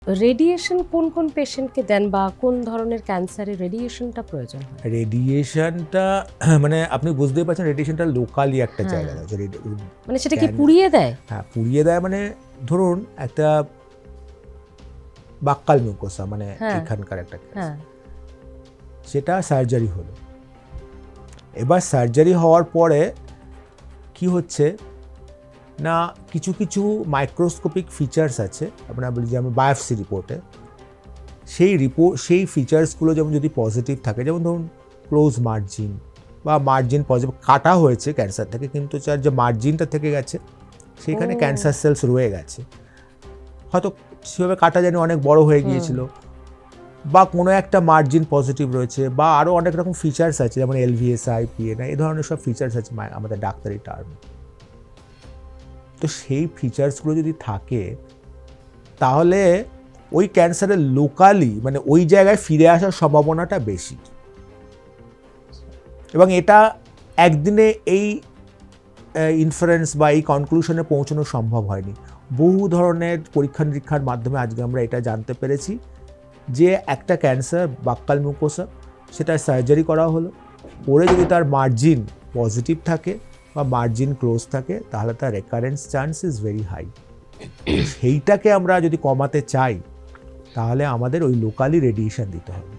Radiation কোন কোন পেশেন্টকে দেন বা কোন ধরনের ক্যান্সারে রেডিয়েশনটা প্রয়োজন হয়? রেডিয়েশনটা মানে আপনি বুঝতেই পারছেন রেডিয়েশনটা লোকালি একটা হ্যাঁ। জায়গা আছে। মানে সেটা কি পুড়িয়ে দেয়? হ্যাঁ, পুড়িয়ে দেয় মানে ধরুন একটা বাক্কাল মিউকোসা মানে হ্যাঁ। এখানকার একটা হ্যাঁ। সেটা সার্জারি হলো। এবার সার্জারি হওয়ার পরে কি হচ্ছে না, কিছু কিছু মাইক্রোস্কোপিক ফিচার্স আছে, আমরা বলি যেমন বায়োপসি রিপোর্টে সেই ফিচার্সগুলো যেমন যদি পজিটিভ থাকে, যেমন ধরুন ক্লোজ মার্জিন বা মার্জিন পজিটিভ, কাটা হয়েছে ক্যান্সার থেকে কিন্তু যার যে মার্জিনটা থেকে গেছে সেইখানে ক্যান্সার সেলস রয়ে গেছে, হয়তো সেভাবে কাটা জানি অনেক বড় হয়ে গিয়েছিল, বা কোনো একটা মার্জিন পজিটিভ রয়েছে, বা আরও অনেক রকম ফিচার্স আছে যেমন এলভিএসআই, পিএনআই, এই ধরনের সব ফিচার্স আছে আমাদের ডাক্তারি টার্মে। তো সেই ফিচার্সগুলো যদি থাকে তাহলে ওই ক্যান্সারের লোকালি মানে ওই জায়গায় ফিরে আসার সম্ভাবনাটা বেশি। এবং এটা একদিনে এই ইনফারেন্স বা এই কনক্লুশনে পৌঁছানো সম্ভব হয়নি। বহু ধরনের পরীক্ষা নিরীক্ষার মাধ্যমে আজকে আমরা এটা জানতে পেরেছি যে একটা ক্যান্সার বাক্কাল মিউকোসা, সেটা সার্জারি করা হলো, পরে যদি তার মার্জিন পজিটিভ থাকে বা মার্জিন ক্লোজ থাকে তাহলে তার recurrence chance is very high. সেইটাকে আমরা যদি কমাতে চাই তাহলে আমাদের ওই লোকালি রেডিয়েশন দিতে হবে।